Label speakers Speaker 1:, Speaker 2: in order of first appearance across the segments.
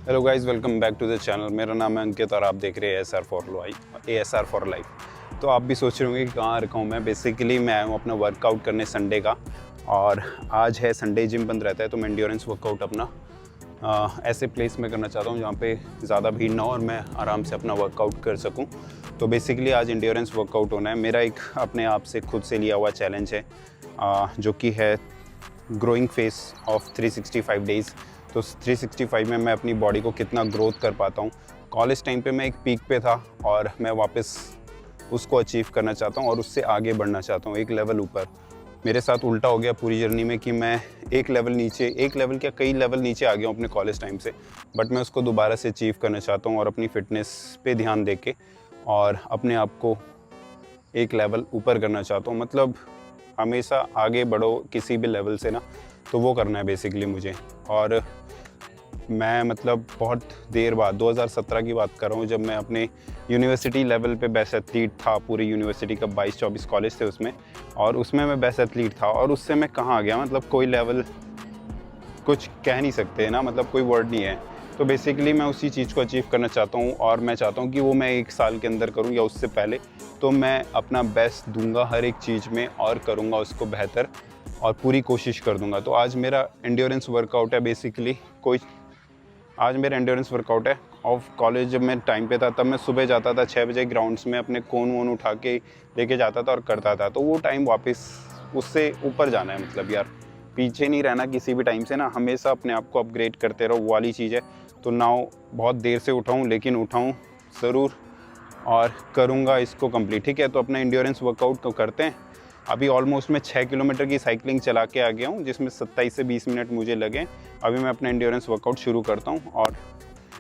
Speaker 1: Hello guys, welcome back to the channel. मेरा नाम है अंकित और आप देख रहे हैं ASR फॉर लाइफ। तो आप भी सोच रहे होंगे कि कहाँ रखा हूँ मैं। बेसिकली मैं आया हूँ अपना वर्कआउट करने संडे का, और आज है संडे, जिम बंद रहता है, तो मैं एंड्योरेंस वर्कआउट अपना ऐसे प्लेस में करना चाहता हूँ जहाँ पे ज़्यादा भीड़ ना हो और मैं आराम से अपना वर्कआउट कर सकूँ। तो बेसिकली आज एंड्योरेंस वर्कआउट होना है। मेरा एक अपने आप से खुद से लिया हुआ चैलेंज है, जो कि है ग्रोइंग फेस ऑफ 365 डेज़। तो 365 में मैं अपनी बॉडी को कितना ग्रोथ कर पाता हूँ। कॉलेज टाइम पे मैं एक पीक पे था और मैं वापस उसको अचीव करना चाहता हूँ और उससे आगे बढ़ना चाहता हूँ, एक लेवल ऊपर। मेरे साथ उल्टा हो गया पूरी जर्नी में कि मैं एक लेवल क्या कई लेवल नीचे आ गया हूँ अपने कॉलेज टाइम से। बट मैं उसको दोबारा से अचीव करना चाहता हूँ और अपनी फ़िटनेस पे ध्यान दे के और अपने आप को एक लेवल ऊपर करना चाहता हूँ। मतलब हमेशा आगे बढ़ो किसी भी लेवल से ना, तो वो करना है बेसिकली मुझे। और मैं मतलब बहुत देर बाद 2017 की बात कर रहा हूँ, जब मैं अपने यूनिवर्सिटी लेवल पे बेस्ट एथलीट था। पूरी यूनिवर्सिटी का 22-24 कॉलेज थे उसमें, और उसमें मैं बेस्ट एथलीट था। और उससे मैं कहाँ आ गया, मतलब कोई लेवल कुछ कह नहीं सकते ना, मतलब कोई वर्ड नहीं है। तो बेसिकली मैं उसी चीज़ को अचीव करना चाहता हूँ और मैं चाहता हूँ कि वो मैं 1 साल के अंदर करूँ या उससे पहले। तो मैं अपना बेस्ट दूंगा हर एक चीज़ में और करूँगा उसको बेहतर और पूरी कोशिश कर दूँगा। तो आज मेरा एंड्योरेंस वर्कआउट है बेसिकली। आज मेरा एंड्योरेंस वर्कआउट है ऑफ कॉलेज। जब मैं टाइम पे था तब मैं सुबह जाता था 6 बजे ग्राउंड्स में, अपने कोन वोन उठा के लेके जाता था और करता था। तो वो टाइम वापस उससे ऊपर जाना है, मतलब यार पीछे नहीं रहना किसी भी टाइम से ना, हमेशा अपने आप को अपग्रेड करते रहो, वो वाली चीज़ है। तो नाउ बहुत देर से उठाऊँ लेकिन उठाऊँ ज़रूर और करूँगा इसको कंप्लीट। ठीक है, तो अपना एंड्योरेंस वर्कआउट को करते हैं। अभी ऑलमोस्ट मैं 6 किलोमीटर की साइकिलिंग चला के आ गया हूँ, जिसमें 27 से 20 मिनट मुझे लगे। अभी मैं अपना एंड्योरेंस वर्कआउट शुरू करता हूँ। और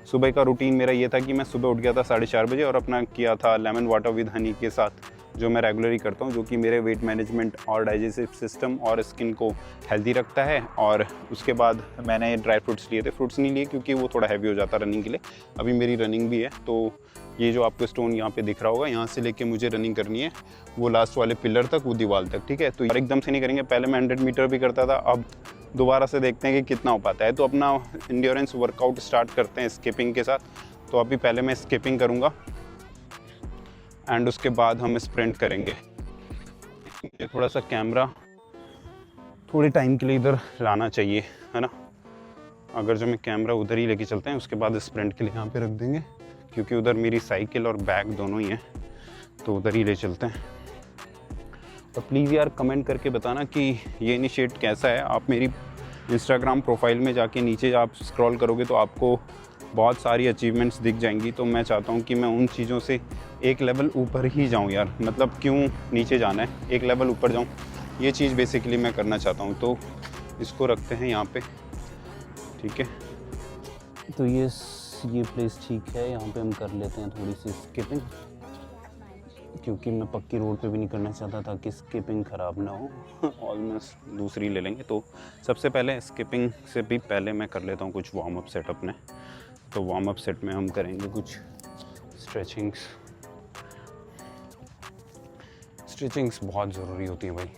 Speaker 1: सुबह का रूटीन मेरा ये था कि मैं सुबह उठ गया था 4:30 बजे और अपना किया था लेमन वाटर विद हनी के साथ, जो मैं रेगुलरली करता हूँ, जो कि मेरे वेट मैनेजमेंट और डाइजेस्टिव सिस्टम और स्किन को हेल्दी रखता है। और उसके बाद मैंने ड्राई फ्रूट्स लिए थे। फ्रूट्स नहीं लिए क्योंकि वो थोड़ा हैवी हो जाता रनिंग के लिए। अभी मेरी रनिंग भी है, तो ये जो आपको स्टोन यहाँ पे दिख रहा होगा, यहाँ से लेके मुझे रनिंग करनी है वो लास्ट वाले पिलर तक, वो दीवार तक। ठीक है, तो एकदम से नहीं करेंगे। पहले मैं 100 मीटर भी करता था, अब दोबारा से देखते हैं कि कितना हो पाता है। तो अपना एंड्योरेंस वर्कआउट स्टार्ट करते हैं स्किपिंग के साथ। तो अभी पहले मैं स्किपिंग करूँगा एंड उसके बाद हम स्प्रिंट करेंगे। ये थोड़ा सा कैमरा थोड़े टाइम के लिए इधर लाना चाहिए, है ना। अगर जो मैं कैमरा उधर ही लेके चलते हैं, उसके बाद स्प्रिंट के लिए यहाँ पे रख देंगे, क्योंकि उधर मेरी साइकिल और बैग दोनों ही हैं, तो उधर ही ले चलते हैं। और प्लीज़ यार कमेंट करके बताना कि ये इनिशिएट कैसा है। आप मेरी इंस्टाग्राम प्रोफाइल में जाके नीचे आप स्क्रॉल करोगे तो आपको बहुत सारी अचीवमेंट्स दिख जाएंगी। तो मैं चाहता हूँ कि मैं उन चीज़ों से एक लेवल ऊपर ही जाऊँ यार, मतलब क्यों नीचे जाना है, एक लेवल ऊपर जाऊँ, ये चीज़ बेसिकली मैं करना चाहता हूँ। तो इसको रखते हैं यहाँ पे, ठीक है। तो ये प्लेस ठीक है, यहाँ पे हम कर लेते हैं थोड़ी सी स्किपिंग, क्योंकि मैं पक्की रोड पे भी नहीं करना चाहता था कि स्किपिंग ख़राब ना हो। ऑलमोस्ट दूसरी ले लेंगे। तो सबसे पहले स्किपिंग से भी पहले मैं कर लेता हूँ कुछ वार्म अप सेट अपने। तो वार्म अप सेट में हम करेंगे कुछ स्ट्रेचिंग्स बहुत ज़रूरी होती हैं भाई।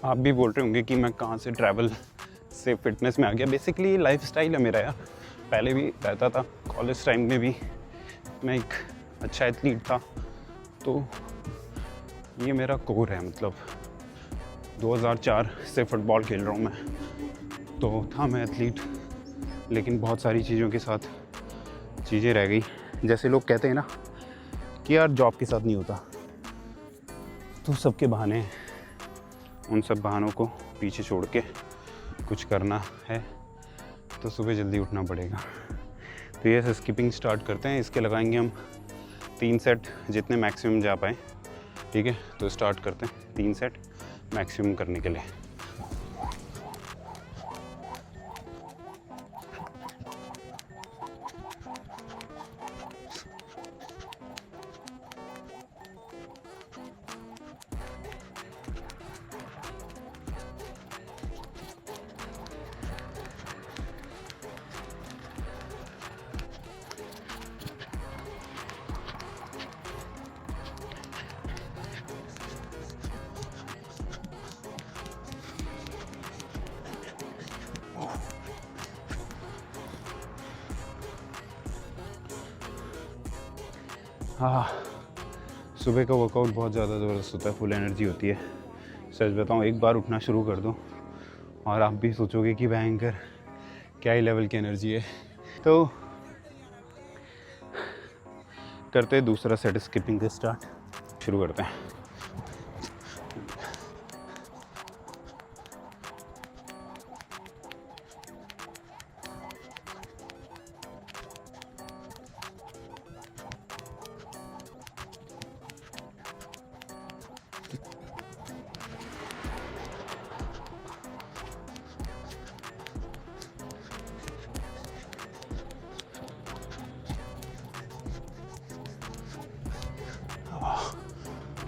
Speaker 1: आप भी बोल रहे होंगे कि मैं कहाँ से ट्रैवल से फिटनेस में आ गया। बेसिकली लाइफस्टाइल है मेरा यार, पहले भी रहता था, कॉलेज टाइम में भी मैं एक अच्छा एथलीट था। तो ये मेरा कोर है, मतलब 2004 से फुटबॉल खेल रहा हूँ मैं। तो था मैं एथलीट, लेकिन बहुत सारी चीज़ों के साथ चीज़ें रह गई। जैसे लोग कहते हैं ना कि यार जॉब के साथ नहीं होता, तो सबके बहाने हैं। उन सब बहानों को पीछे छोड़ के कुछ करना है, तो सुबह जल्दी उठना पड़ेगा। तो ये स्किपिंग स्टार्ट करते हैं। इसके लगाएंगे हम 3 सेट, जितने मैक्सिमम जा पाए। ठीक है, तो स्टार्ट करते हैं 3 सेट मैक्सिमम करने के लिए। हाँ, सुबह का वर्कआउट बहुत ज़्यादा ज़बरदस्त होता है, फुल एनर्जी होती है। सच बताऊँ, एक बार उठना शुरू कर दो और आप भी सोचोगे कि भयंकर क्या ही लेवल की एनर्जी है। तो करते हैं दूसरा सेट स्किपिंग के स्टार्ट, शुरू करते हैं।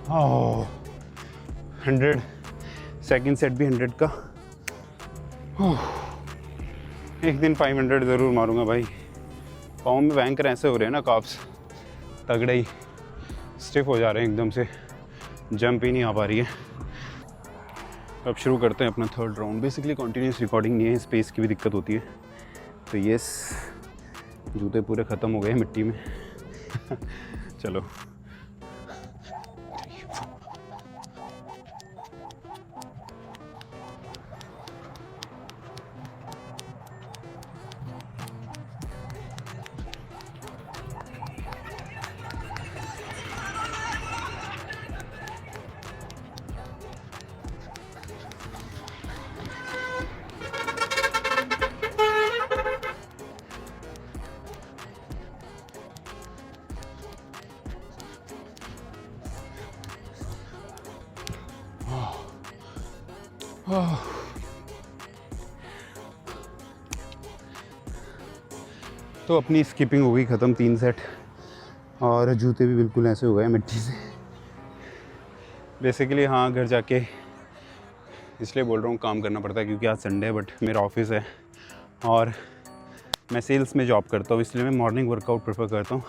Speaker 1: ओह, 100 सेकंड सेट भी 100 का। एक दिन 500 ज़रूर मारूंगा भाई। पाँव में भयंकर ऐसे हो रहे हैं ना, काफ्स तगड़े ही स्टिफ हो जा रहे हैं एकदम से, जंप ही नहीं आ पा रही है। अब शुरू करते हैं अपना third round. Basically continuous recording नहीं है, स्पेस की भी दिक्कत होती है। तो यस, जूते पूरे ख़त्म हो गए मिट्टी में। चलो, तो अपनी स्किपिंग हो गई ख़त्म, 3 सेट, और जूते भी बिल्कुल ऐसे हो गए मिट्टी से। बेसिकली हाँ, घर जाके इसलिए बोल रहा हूँ काम करना पड़ता है क्योंकि आज संडे है, बट मेरा ऑफिस है और मैं सेल्स में जॉब करता हूँ, इसलिए मैं मॉर्निंग वर्कआउट प्रेफर करता हूँ।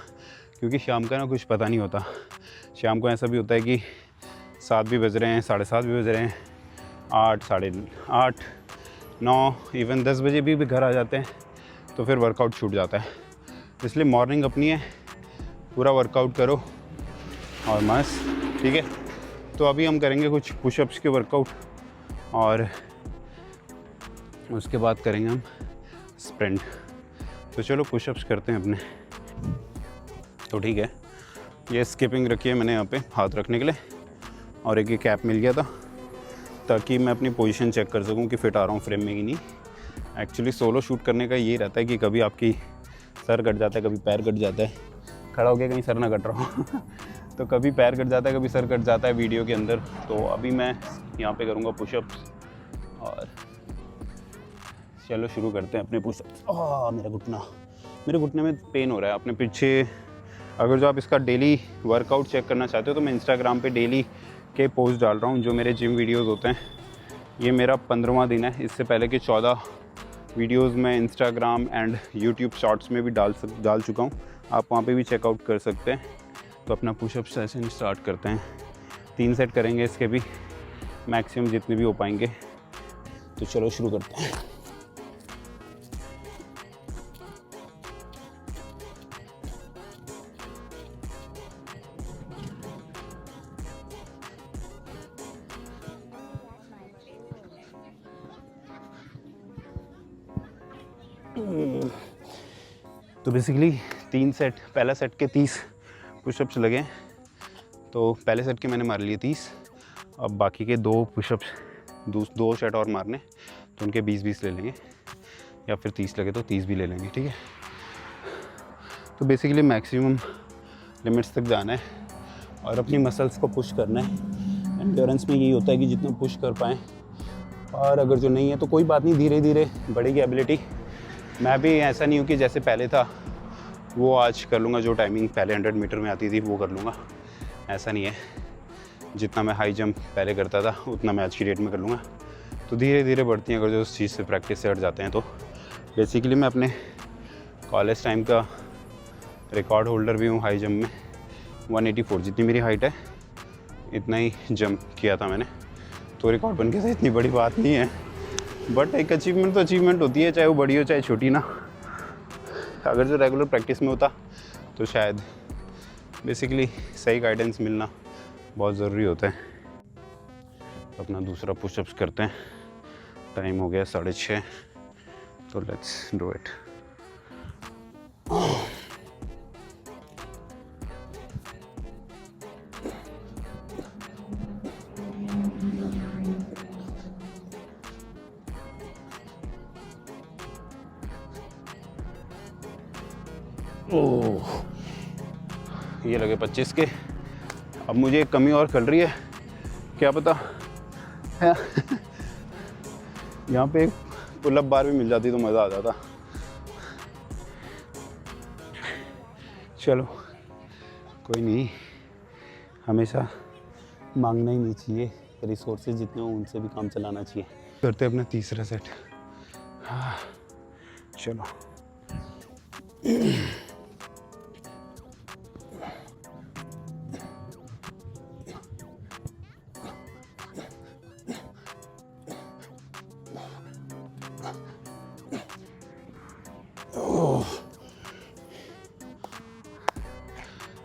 Speaker 1: क्योंकि शाम का ना कुछ पता नहीं होता, शाम को ऐसा भी होता है कि 7 भी बज रहे हैं, 7:30 भी बज रहे हैं, 8, 8:30, 9, इवन 10 बजे भी घर आ जाते हैं, तो फिर वर्कआउट छूट जाता है। इसलिए मॉर्निंग अपनी है, पूरा वर्कआउट करो और मस्त, ठीक है। तो अभी हम करेंगे कुछ पुशअप्स के वर्कआउट और उसके बाद करेंगे हम स्प्रिंट। तो चलो पुशअप्स करते हैं अपने। तो ठीक है, ये स्किपिंग रखी है मैंने यहाँ पे हाथ रखने के लिए, और एक ये कैप मिल गया था ताकि मैं अपनी पोजीशन चेक कर सकूं कि फिट आ रहा हूँ फ्रेम में कि नहीं। एक्चुअली सोलो शूट करने का ये रहता है कि कभी आपकी सर कट जाता है, कभी पैर कट जाता है। खड़ा हो गया कहीं सर ना कट रहा हो तो कभी पैर कट जाता है, कभी सर कट जाता है वीडियो के अंदर। तो अभी मैं यहाँ पे करूँगा पुशअप्स, और चलो शुरू करते हैं अपने पुशअप्स। मेरे घुटने में पेन हो रहा है अपने पीछे। अगर जो आप इसका डेली वर्कआउट चेक करना चाहते हो तो मैं इंस्टाग्राम पे डेली के पोस्ट डाल रहा हूँ, जो मेरे जिम वीडियोस होते हैं। ये मेरा 15वां दिन है। इससे पहले के 14 वीडियोस मैं इंस्टाग्राम एंड यूट्यूब शॉर्ट्स में भी डाल चुका हूँ, आप वहाँ पे भी चेकआउट कर सकते हैं। तो अपना पुशअप सेशन स्टार्ट करते हैं। 3 सेट करेंगे इसके भी, मैक्सिमम जितने भी हो पाएंगे। तो चलो शुरू करते हैं। तो बेसिकली 3 सेट, पहला सेट के 30 पुशअप्स लगे। तो पहले सेट के मैंने मार लिए 30, अब बाकी के 2 पुशअप्स, 2 सेट और मारने, तो उनके 20-20 ले लेंगे, या फिर 30 लगे तो 30 भी ले लेंगे, ठीक है। तो बेसिकली मैक्सिमम लिमिट्स तक जाना है और अपनी मसल्स को पुश करना है। एंड्योरेंस में यही होता है कि जितना पुश कर पाएँ, और अगर जो नहीं है तो कोई बात नहीं, धीरे धीरे बढ़ेगी एबिलिटी। मैं भी ऐसा नहीं हूँ कि जैसे पहले था वो आज कर लूँगा, जो टाइमिंग पहले 100 मीटर में आती थी वो कर लूँगा, ऐसा नहीं है। जितना मैं हाई जंप पहले करता था उतना मैं आज की डेट में कर लूँगा। तो धीरे धीरे बढ़ती हैं, अगर जो उस चीज़ से प्रैक्टिस से हट जाते हैं तो। बेसिकली मैं अपने कॉलेज टाइम का रिकॉर्ड होल्डर भी हूँ हाई जंप में। 184, जितनी मेरी हाइट है इतना ही जंप किया था मैंने। तो रिकॉर्ड बन गया था, इतनी बड़ी बात नहीं है, बट एक अचीवमेंट तो अचीवमेंट होती है, चाहे वो बड़ी हो चाहे छोटी ना। अगर जो रेगुलर प्रैक्टिस में होता तो शायद बेसिकली सही गाइडेंस मिलना बहुत ज़रूरी होता है। अपना दूसरा पुशअप्स करते हैं। टाइम हो गया 6:30, तो लेट्स डू इट। ओह, ये लगे 25 के। अब मुझे एक कमी और खल रही है, क्या पता है यहाँ पे एक पुलअप बार भी मिल जाती तो मज़ा आ जाता। चलो कोई नहीं, हमेशा मांगना ही नहीं चाहिए, रिसोर्सेज जितने हो उनसे भी काम चलाना चाहिए। करते अपना तीसरा सेट। हाँ चलो।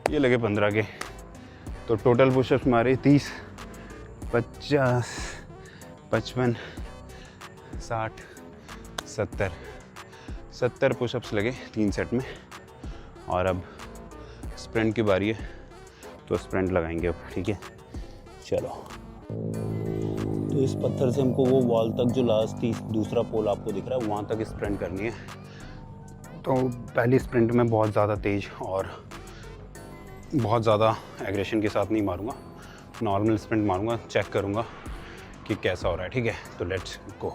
Speaker 1: ये लगे 15 के, तो टोटल पुशअप्स हमारे 30, 50, 55, 60, 70 पुशअप्स लगे 3 सेट में। और अब स्प्रिंट की बारी है, तो स्प्रिंट लगाएंगे अब, ठीक है। चलो, तो इस पत्थर से हमको वो वॉल तक, जो लास्ट दूसरा पोल आपको दिख रहा है, वहाँ तक स्प्रिंट करनी है। तो पहली स्प्रिंट में बहुत ज़्यादा तेज़ और बहुत ज़्यादा एग्रेशन के साथ नहीं मारूंगा, नॉर्मल स्प्रिंट मारूंगा, चेक करूंगा कि कैसा हो रहा है, ठीक है। तो लेट्स गो।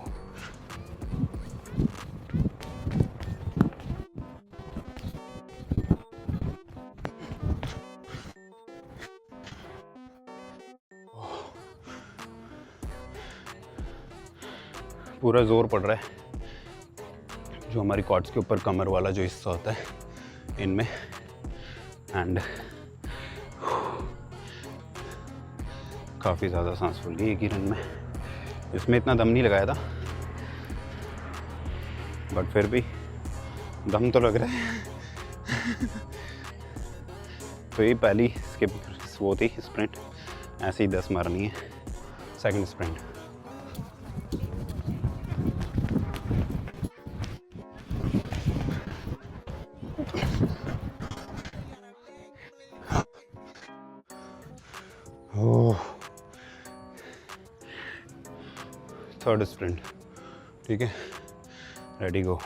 Speaker 1: पूरा ज़ोर पड़ रहा है, जो हमारी क्वाड्स के ऊपर कमर वाला जो हिस्सा होता है इनमें, एंड काफ़ी ज़्यादा सांस फूल गई एक ही रन में। इसमें इतना दम नहीं लगाया था, बट फिर भी दम तो लग रहा है। तो ये पहली स्किप वो थी स्प्रिंट, ऐसे ही 10 मारनी है। Second sprint. थर्ड स्प्रिंट, ठीक है, रेडी गो।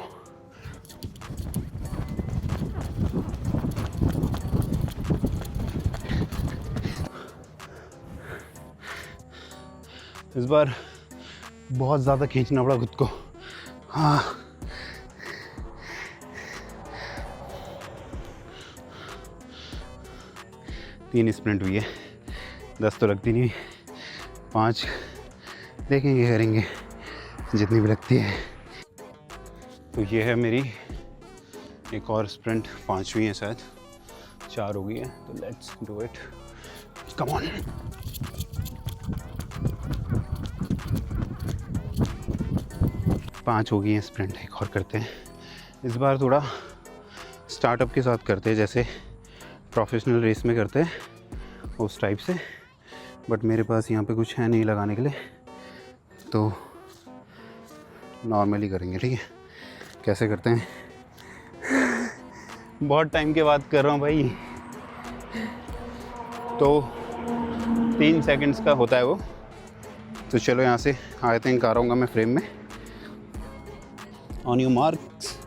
Speaker 1: इस बार बहुत ज़्यादा खींचना पड़ा खुद को। हाँ, तीन स्प्रिंट हुई है, 10 तो लगती नहीं, 5 देखेंगे, करेंगे जितनी भी लगती है। तो ये है मेरी एक और स्प्रिंट, 5वीं है शायद, 4 हो गई है। तो let's do it, come on. पाँच हो गई है स्प्रिंट, एक और करते हैं। इस बार थोड़ा स्टार्टअप के साथ करते हैं, जैसे प्रोफेशनल रेस में करते हैं उस टाइप से। बट मेरे पास यहाँ पे कुछ है नहीं लगाने के लिए, तो नॉर्मली करेंगे, ठीक है। कैसे करते हैं, बहुत टाइम के बाद कर रहा हूँ भाई, तो 3 सेकंड्स का होता है वो। तो चलो यहाँ से आई थिंक आ रहा हूँ मैं फ्रेम में। ऑन योर मार्क्स,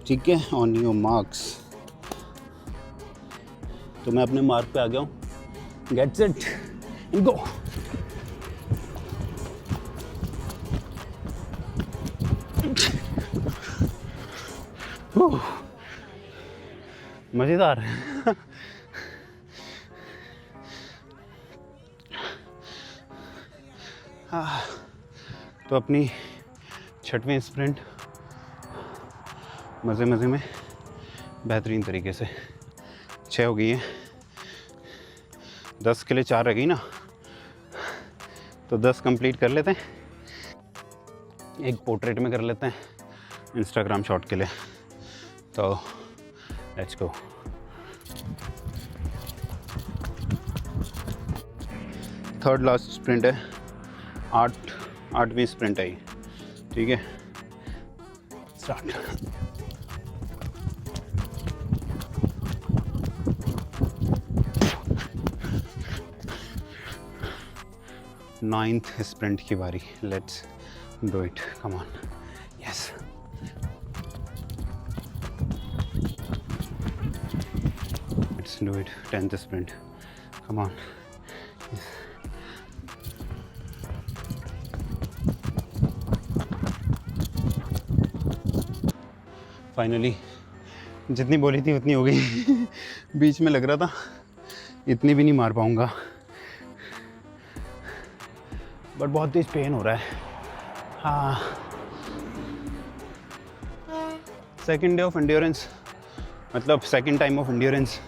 Speaker 1: ठीक है, ऑन योर मार्क्स। तो मैं अपने मार्क पे आ गया हूँ, गेट्स इट एंड गो। मज़ेदार। तो अपनी 6वीं स्प्रिंट मज़े मज़े में बेहतरीन तरीके से 6 हो गई है। 10 के लिए 4 रह गई ना, तो 10 कंप्लीट कर लेते हैं। एक पोर्ट्रेट में कर लेते हैं इंस्टाग्राम शॉट के लिए। तो let's go. Third last sprint है, 8वीं स्प्रिंट है ये, ठीक है। स्टार्ट। नाइन्थ स्प्रिंट की बारी, let's do it, come on, yes. Let's do it, 10th sprint, come on. Finally जितनी बोली थी उतनी हो गई। बीच में लग रहा था इतनी भी नहीं मार पाऊँगा, बट बहुत तेज पेन हो रहा है। हाँ, सेकेंड डे ऑफ एंड्योरेंस, मतलब सेकेंड टाइम ऑफ एंड्योरेंस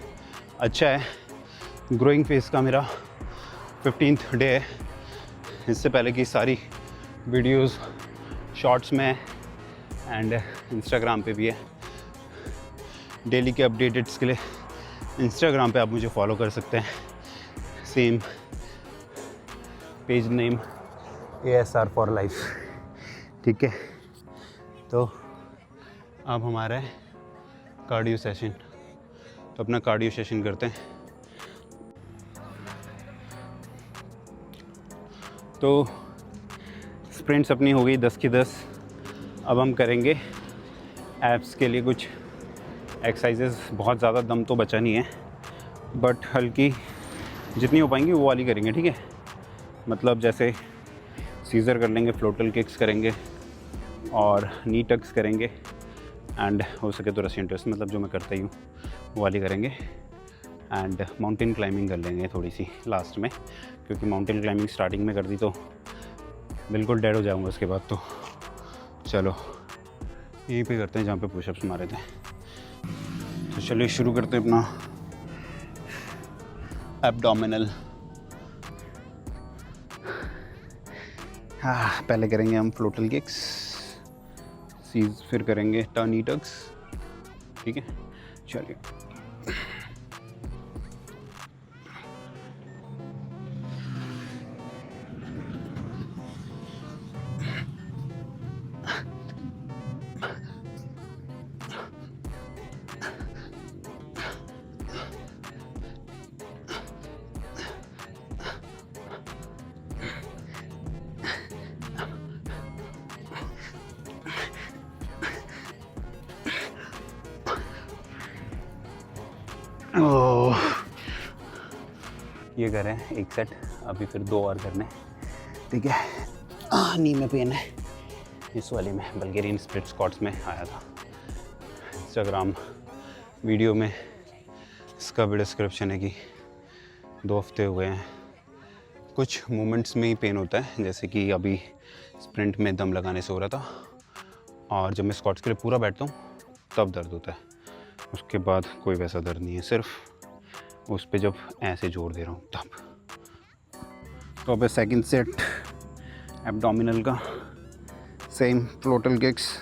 Speaker 1: अच्छा है। ग्रोइंग फेज का मेरा 15th डे है। इससे पहले की सारी वीडियोस शॉर्ट्स में एंड इंस्टाग्राम पे भी है। डेली के अपडेट्स के लिए इंस्टाग्राम पे आप मुझे फॉलो कर सकते हैं, same page name ASR for life, ठीक है। तो अब हमारा है कार्डियो सेशन, तो अपना कार्डियो सेशन करते हैं। तो स्प्रिंट्स अपनी हो गई 10 की 10। अब हम करेंगे एब्स के लिए कुछ एक्सरसाइजेस। बहुत ज़्यादा दम तो बचा नहीं है, बट हल्की जितनी हो पाएंगी वो वाली करेंगे, ठीक है। मतलब जैसे सीजर कर लेंगे, फ्लोटल किक्स करेंगे और नी टक्स करेंगे, एंड हो सके तो रशियन ट्विस्ट, मतलब जो मैं करता ही हूँ वो वाली करेंगे। एंड माउंटेन क्लाइंबिंग कर लेंगे थोड़ी सी लास्ट में, क्योंकि माउंटेन क्लाइंबिंग स्टार्टिंग में कर दी तो बिल्कुल डेड हो जाऊँगा उसके बाद। तो चलो यहीं पे करते हैं जहाँ पे पुशअप्स मारे थे। तो चलिए शुरू करते हैं अपना एब्डोमिनल। हाँ, पहले करेंगे हम फ्लोटल किक्स, फिर करेंगे टर्नी टक्स, ठीक है। चलिए ओह, ये करें एक सेट, अभी फिर 2 और करने, ठीक है। नी में पेन है इस वाली में, बल्गेरियन स्प्लिट स्क्वाट्स में आया था इंस्टाग्राम वीडियो में। इसका भी डिस्क्रिप्शन है कि 2 हफ्ते हुए हैं। कुछ मोमेंट्स में ही पेन होता है, जैसे कि अभी स्प्रिंट में दम लगाने से हो रहा था, और जब मैं स्क्वाट्स के लिए पूरा बैठता हूँ तब दर्द होता है। उसके बाद कोई वैसा दर्द नहीं है, सिर्फ उस पे जब ऐसे जोर दे रहा हूँ तब। तो अब सेकंड सेट एब्डोमिनल का, same flutter kicks.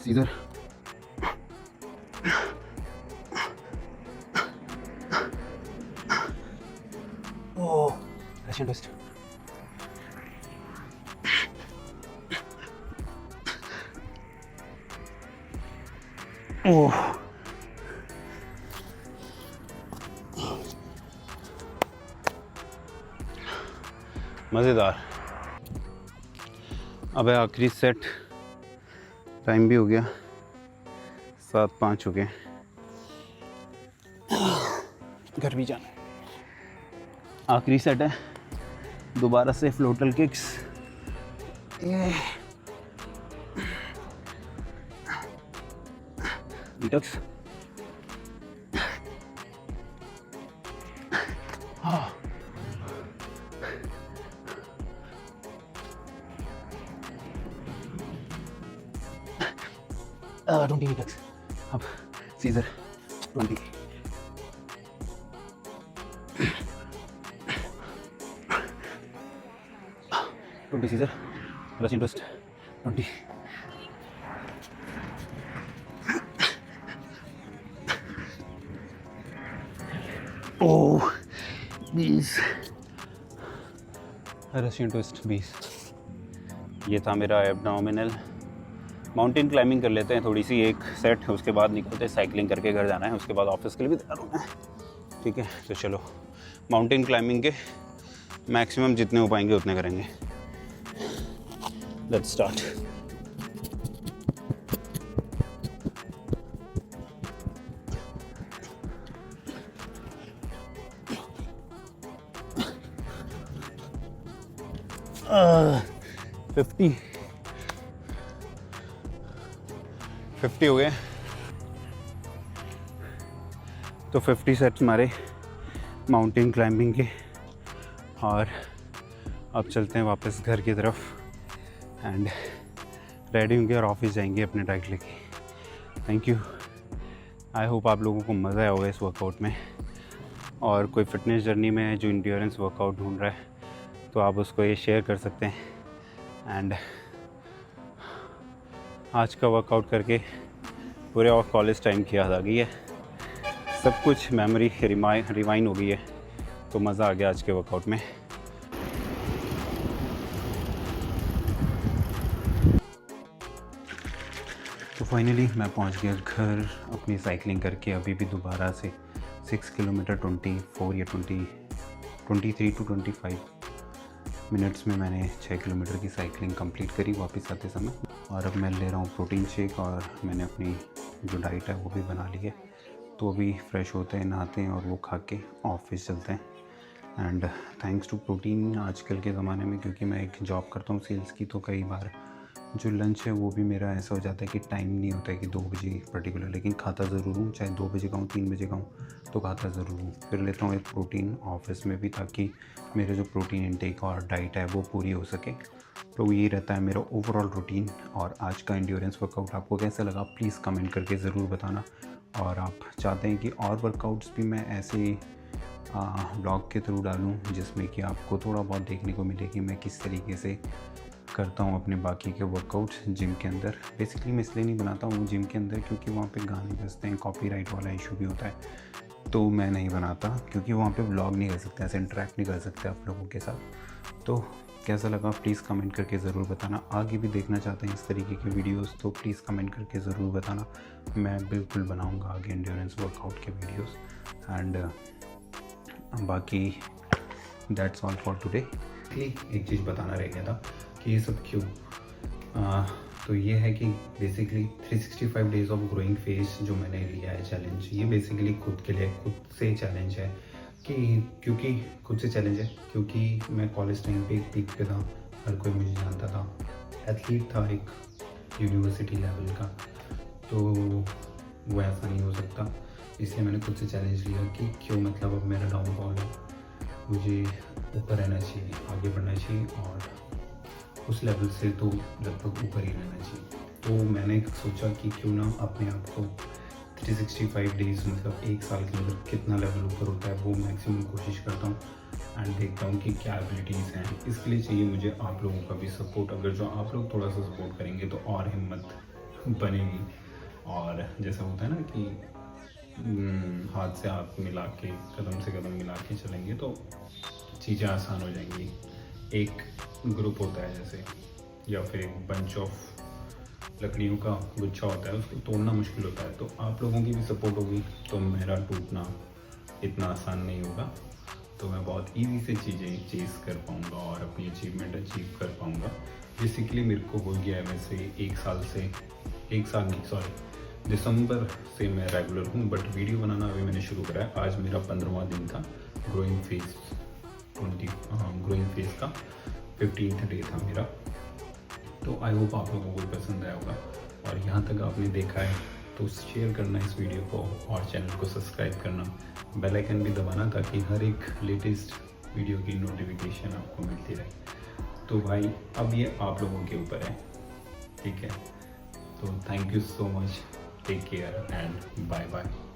Speaker 1: Seated Russian twist. Oh, मज़ेदार। अब है आखिरी सेट, टाइम भी हो गया 7:05 हो गए, घर भी जाना। आखिरी सेट है, दोबारा से फ्लोटल किक्स। डिटॉक्स। Don't detox. अब सीजर 20, 20 सीजर, रशियन ट्विस्ट 20, ओह 20, रशियन ट्विस्ट 20। ये था मेरा एब्डोमिनल। माउंटेन क्लाइंबिंग कर लेते हैं थोड़ी सी, एक सेट, उसके बाद निकलते हैं, साइकिलिंग करके घर जाना है, उसके बाद ऑफिस के लिए भी तैयार होना है। ठीक है, तो चलो माउंटेन क्लाइंबिंग के मैक्सिमम जितने हो पाएंगे उतने करेंगे। Let's start. Uh, 50 हो गए। तो 50 सेट्स हमारे माउंटेन क्लाइंबिंग के, और अब चलते हैं वापस घर की तरफ एंड रेडी होंगे और ऑफिस जाएंगे अपने डाइट लेके। Thank you. आई होप आप लोगों को मज़ा आया होगा इस वर्कआउट में, और कोई फिटनेस जर्नी में है जो इंड्योरेंस वर्कआउट ढूंढ रहा है तो आप उसको ये शेयर कर सकते हैं। एंड आज का वर्कआउट करके पूरे ऑफ कॉलेज टाइम की याद आ गई है, सब कुछ मेमोरी रिवाइंड हो गई है, तो मज़ा आ गया आज के वर्कआउट में। तो फाइनली मैं पहुंच गया घर अपनी साइकिलिंग करके। अभी भी दोबारा से 6 किलोमीटर 24 या 23 टू 25 मिनट्स में मैंने 6 किलोमीटर की साइकिलिंग कंप्लीट करी वापस आते समय। और अब मैं ले रहा हूँ प्रोटीन शेक, और मैंने अपनी जो डाइट है वो भी बना ली है। तो अभी फ्रेश होते हैं, नहाते हैं और वो खा के ऑफिस चलते हैं। एंड थैंक्स टू प्रोटीन आजकल के ज़माने में, क्योंकि मैं एक जॉब करता हूँ सेल्स की, तो कई बार जो लंच है वो भी मेरा ऐसा हो जाता है कि टाइम नहीं होता है कि 2 बजे पर्टिकुलर, लेकिन खाता ज़रूर हूँ, चाहे 2 बजे का हूँ 3 बजे का हूँ, तो खाता ज़रूर हूँ। फिर लेता हूँ एक प्रोटीन ऑफिस में भी, ताकि मेरे जो प्रोटीन इनटेक और डाइट है वो पूरी हो सके। तो ये रहता है मेरा ओवरऑल रूटीन। और आज का एंड्योरेंस वर्कआउट आपको कैसा लगा प्लीज़ कमेंट करके ज़रूर बताना। और आप चाहते हैं कि और वर्कआउट्स भी मैं ऐसे ब्लॉग के थ्रू डालूँ, जिसमें कि आपको थोड़ा बहुत देखने को मिले कि मैं किस तरीके से करता हूँ अपने बाकी के वर्कआउट्स जिम के अंदर। बेसिकली मैं इसलिए नहीं बनाता हूँ जिम के अंदर क्योंकि वहाँ पे गाने बजते हैं, कॉपीराइट वाला इशू भी होता है, तो मैं नहीं बनाता, क्योंकि वहाँ पे व्लॉग नहीं कर सकते, ऐसे इंटरेक्ट नहीं कर सकते आप लोगों के साथ। तो कैसा लगा प्लीज़ कमेंट करके ज़रूर बताना। आगे भी देखना चाहते हैं इस तरीके के वीडियोस तो प्लीज़ कमेंट करके ज़रूर बताना। मैं बिल्कुल बनाऊँगा आगे एंड्योरेंस वर्कआउट के वीडियोस। एंड बाकी दैट्स ऑल फॉर टुडे। एक चीज़ बताना रह गया था कि ये सब क्यों, तो ये है कि basically 365 days of growing phase जो मैंने लिया है चैलेंज, ये बेसिकली खुद के लिए, खुद से चैलेंज है। कि क्योंकि खुद से चैलेंज है क्योंकि मैं कॉलेज टाइम पे एक पीक पे था, हर कोई मुझे जानता था, एथलीट था एक यूनिवर्सिटी लेवल का, तो वो ऐसा नहीं हो सकता। इसलिए मैंने खुद से चैलेंज लिया कि क्यों, मतलब अब मेरा डाउनफॉल है, मुझे ऊपर रहना चाहिए, आगे बढ़ना चाहिए, और उस लेवल से तो लगभग ऊपर ही रहना चाहिए। तो मैंने सोचा कि क्यों ना अपने आप को 365 डेज़, मतलब एक साल के अंदर कितना लेवल ऊपर होता है वो मैक्सिमम कोशिश करता हूँ एंड देखता हूँ कि क्या एबिलिटीज़ हैं। इसके लिए चाहिए मुझे आप लोगों का भी सपोर्ट। अगर जो आप लोग थोड़ा सा सपोर्ट करेंगे तो और हिम्मत बनेगी, और जैसा होता है ना कि हाथ से हाथ मिला के, कदम से कदम मिला के चलेंगे तो चीज़ें आसान हो जाएंगी। एक ग्रुप होता है जैसे, या फिर एक बंच ऑफ लकड़ियों का गुच्छा होता है, उसको तोड़ना मुश्किल होता है। तो आप लोगों की भी सपोर्ट होगी तो मेरा टूटना इतना आसान नहीं होगा, तो मैं बहुत ईजी से चीज़ें चेज़ कर पाऊँगा और अपनी अचीवमेंट अचीव कर पाऊँगा। बेसिकली मेरे को हो गया है वैसे एक साल नहीं सॉरी दिसंबर से मैं रेगुलर हूँ, बट वीडियो बनाना अभी मैंने शुरू करा है। आज मेरा 15वां दिन था ग्रोइंग फेज का 15th डे था मेरा। तो आई होप आप लोगों को पसंद आया होगा, और यहाँ तक आपने देखा है तो शेयर करना इस वीडियो को, और चैनल को सब्सक्राइब करना, बेल आइकन भी दबाना, ताकि हर एक लेटेस्ट वीडियो की नोटिफिकेशन आपको मिलती रहे। तो भाई अब ये आप लोगों के ऊपर है, ठीक है। तो thank you so much
Speaker 2: take care and bye bye.